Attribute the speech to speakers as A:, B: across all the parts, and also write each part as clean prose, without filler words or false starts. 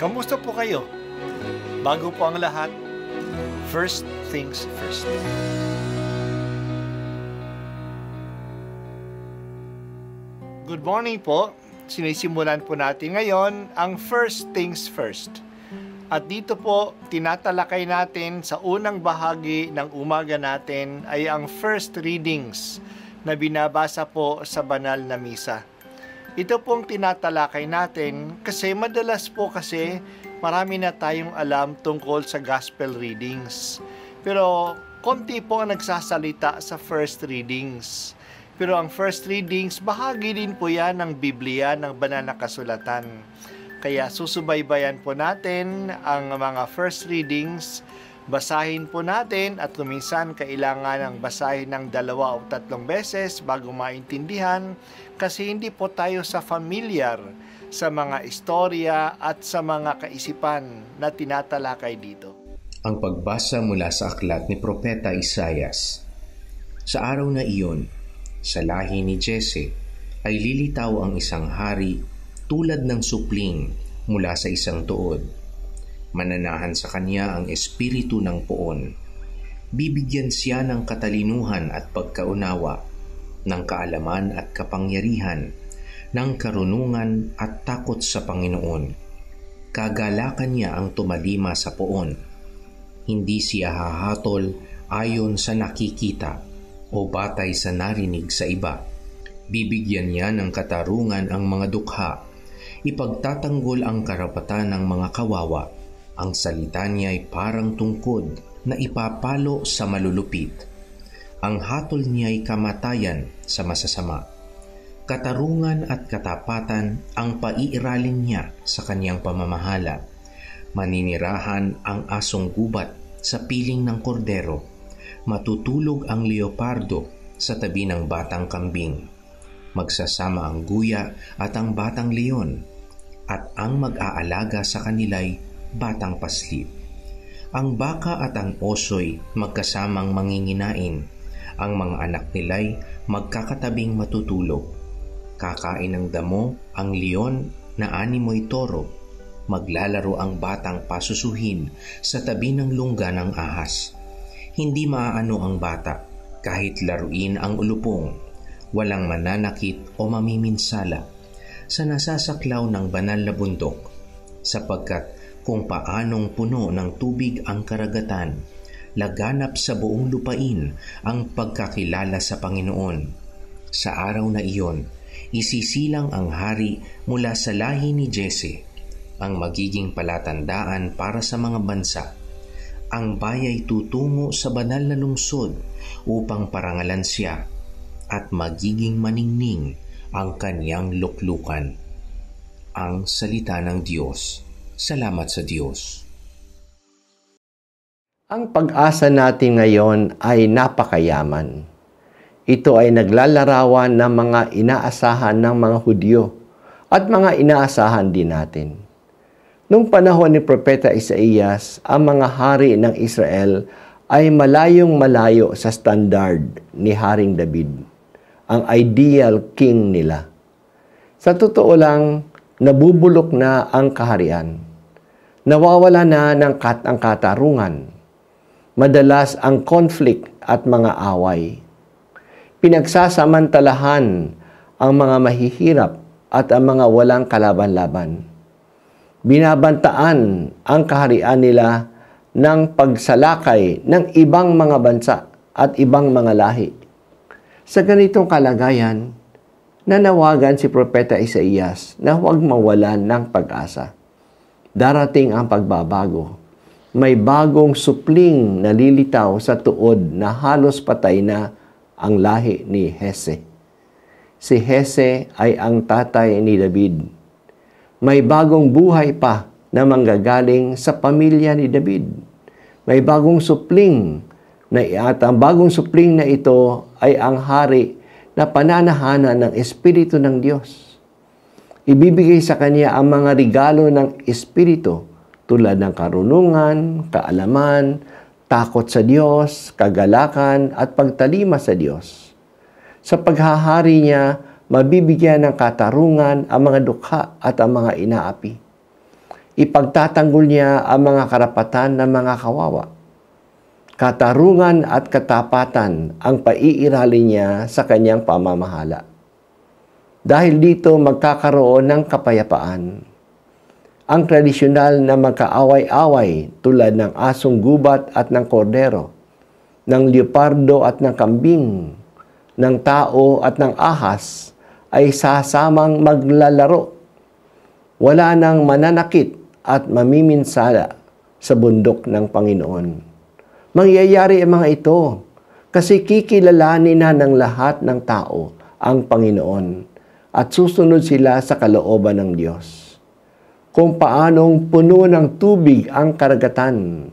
A: Kamusta po kayo? Bago po ang lahat, first things first. Good morning po. Sinisimulan po natin ngayon ang first things first. At dito po, tinatalakay natin sa unang bahagi ng umaga natin ay ang first readings na binabasa po sa banal na misa. Ito pong tinatalakay natin kasi madalas po kasi marami na tayong alam tungkol sa gospel readings. Pero konti po ang nagsasalita sa first readings. Pero ang first readings, bahagi din po yan ng Biblia, ng banal na kasulatan. Kaya susubaybayan po natin ang mga first readings, basahin po natin at kuminsan kailangan ng basahin ng 2 o 3 beses bago maintindihan kasi hindi po tayo familiar sa mga istorya at sa mga kaisipan na tinatalakay dito.
B: Ang pagbasa mula sa aklat ni Propeta Isaias. Sa araw na iyon, sa lahi ni Jesse ay lilitaw ang isang hari tulad ng supling mula sa isang tuod. Mananahan sa kanya ang espiritu ng poon. Bibigyan siya ng katalinuhan at pagkaunawa, ng kaalaman at kapangyarihan, ng karunungan at takot sa Panginoon. Kagalakan niya ang tumalima sa poon. Hindi siya hahatol ayon sa nakikita o batay sa narinig sa iba. Bibigyan niya ng katarungan ang mga dukha. Ipagtatanggol ang karapatan ng mga kawawa. Ang salita niya ay parang tungkod na ipapalo sa malulupit. Ang hatol niya ay kamatayan sa masasama. Katarungan at katapatan ang paiiralin niya sa kanyang pamamahala. Maninirahan ang asong gubat sa piling ng kordero. Matutulog ang leopardo sa tabi ng batang kambing. Magsasama ang guya at ang batang leon, at ang mag-aalaga sa kanila'y batang paslit. Ang baka at ang oso'y magkasamang manginginain. Ang mga anak nila'y magkakatabing matutulog. Kakain ng damo ang leon na animoy toro. Maglalaro ang batang pasusuhin sa tabi ng lungga ng ahas. Hindi maaano ang bata kahit laruin ang ulupong. Walang mananakit o mamiminsala sa nasasaklaw ng banal na bundok, sapagkat kung paanong puno ng tubig ang karagatan, laganap sa buong lupain ang pagkakilala sa Panginoon. Sa araw na iyon, isisilang ang hari mula sa lahi ni Jesse, ang magiging palatandaan para sa mga bansa. Ang bayay tutungo sa banal na lungsod upang parangalan siya, at magiging maningning ang kanyang luklukan. Ang salita ng Diyos. Salamat sa Diyos.
C: Ang pag-asa natin ngayon ay napakayaman. Ito ay naglalarawan ng mga inaasahan ng mga Hudyo at mga inaasahan din natin. Noong panahon ni Propeta Isaias, ang mga hari ng Israel ay malayong malayo sa standard ni Haring David, ang ideal king nila. Sa totoo lang, nabubulok na ang kaharian. Nawawala na ng ang katarungan. Madalas ang conflict at mga away. Pinagsasamantalahan ang mga mahihirap at ang mga walang kalaban-laban. Binabantaan ang kaharian nila ng pagsalakay ng ibang mga bansa at ibang mga lahi. Sa ganitong kalagayan, nanawagan si Propeta Isaias na huwag mawalan ng pag-asa. Darating ang pagbabago. May bagong supling na lilitaw sa tuod na halos patay na ang lahi ni Jesse. Si Jesse ay ang tatay ni David. May bagong buhay pa na manggagaling sa pamilya ni David. May bagong supling at ang bagong supling na ito ay ang hari na pananahanan ng Espiritu ng Diyos. Ibibigay sa kanya ang mga regalo ng Espiritu tulad ng karunungan, kaalaman, takot sa Diyos, kagalakan at pagtalima sa Diyos. Sa paghahari niya, mabibigyan ng katarungan ang mga dukha at ang mga inaapi. Ipagtatanggol niya ang mga karapatan ng mga kawawa. Katarungan at katapatan ang paiiralin niya sa kanyang pamamahala. Dahil dito magkakaroon ng kapayapaan. Ang tradisyonal na magkaaway-away tulad ng asong gubat at ng kordero, ng leopardo at ng kambing, ng tao at ng ahas ay sasamang maglalaro. Wala nang mananakit at mamiminsala sa bundok ng Panginoon. Mangyayari ang mga ito kasi kikilalanin na ng lahat ng tao ang Panginoon at susunod sila sa kalooban ng Diyos. Kung paanong puno ng tubig ang karagatan,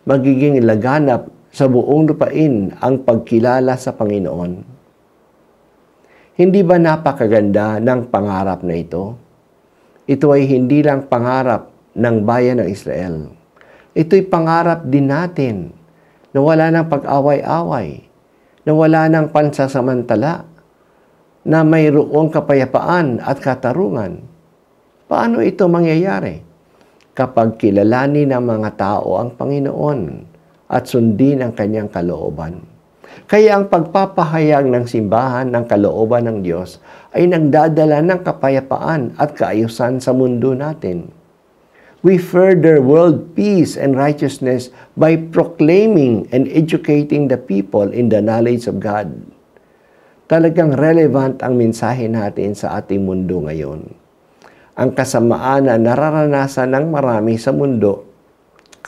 C: magiging laganap sa buong lupain ang pagkilala sa Panginoon. Hindi ba napakaganda ng pangarap na ito? Ito ay hindi lang pangarap ng bayan ng Israel. Ito'y pangarap din natin na wala ng pag-away-away, na wala ng pansasamantala, na mayroong kapayapaan at katarungan. Paano ito mangyayari? Kapag kilalanin ng mga tao ang Panginoon at sundin ang kanyang kalooban. Kaya ang pagpapahayag ng simbahan ng kalooban ng Diyos ay nagdadala ng kapayapaan at kaayusan sa mundo natin. We further world peace and righteousness by proclaiming and educating the people in the knowledge of God. Talagang relevant ang mensahe natin sa ating mundo ngayon. Ang kasamaan na nararanasan ng marami sa mundo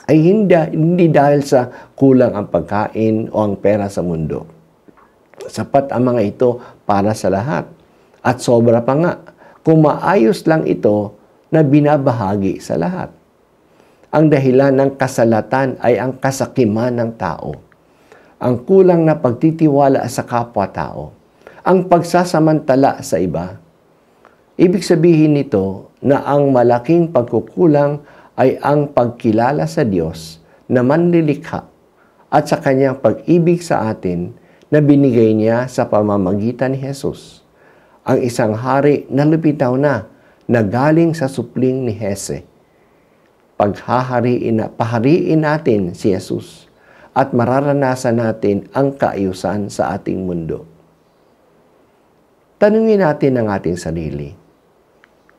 C: ay hindi dahil sa kulang ang pagkain o ang pera sa mundo. Sapat ang mga ito para sa lahat. At sobra pa nga kung maayos lang ito na binabahagi sa lahat. Ang dahilan ng kasalatan ay ang kasakiman ng tao, ang kulang na pagtitiwala sa kapwa-tao, ang pagsasamantala sa iba. Ibig sabihin nito na ang malaking pagkukulang ay ang pagkilala sa Diyos na manlilikha at sa kanyang pag-ibig sa atin na binigay niya sa pamamagitan ni Jesus, ang isang hari na lupitaw na galing sa supling ni Hese. Pahariin natin si Jesus at mararanasan natin ang kaayusan sa ating mundo. Tanungin natin ang ating sarili.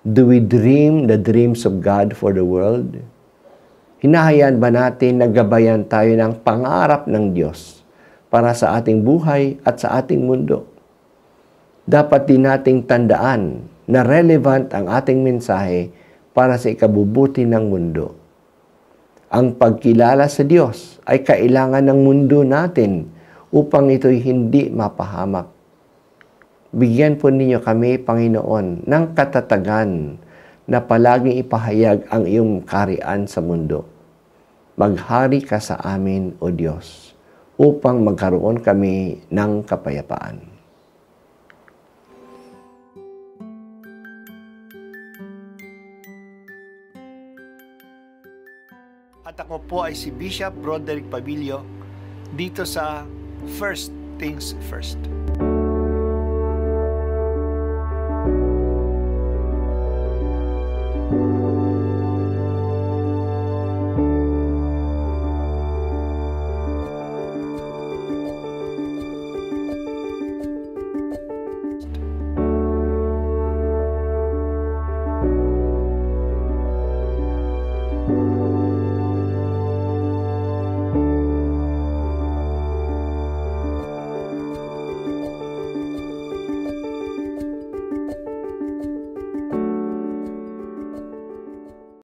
C: Do we dream the dreams of God for the world? Hinahayaan ba natin na gabayan tayo ng pangarap ng Diyos para sa ating buhay at sa ating mundo? Dapat din nating tandaan na relevant ang ating mensahe para sa ikabubuti ng mundo. Ang pagkilala sa Diyos ay kailangan ng mundo natin upang ito'y hindi mapahamak. Bigyan po ninyo kami, Panginoon, ng katatagan na palaging ipahayag ang iyong kaharian sa mundo. Maghari ka sa amin, O Diyos, upang magkaroon kami ng kapayapaan.
A: At ako po ay si Bishop Broderick Pabilio dito sa First Things First.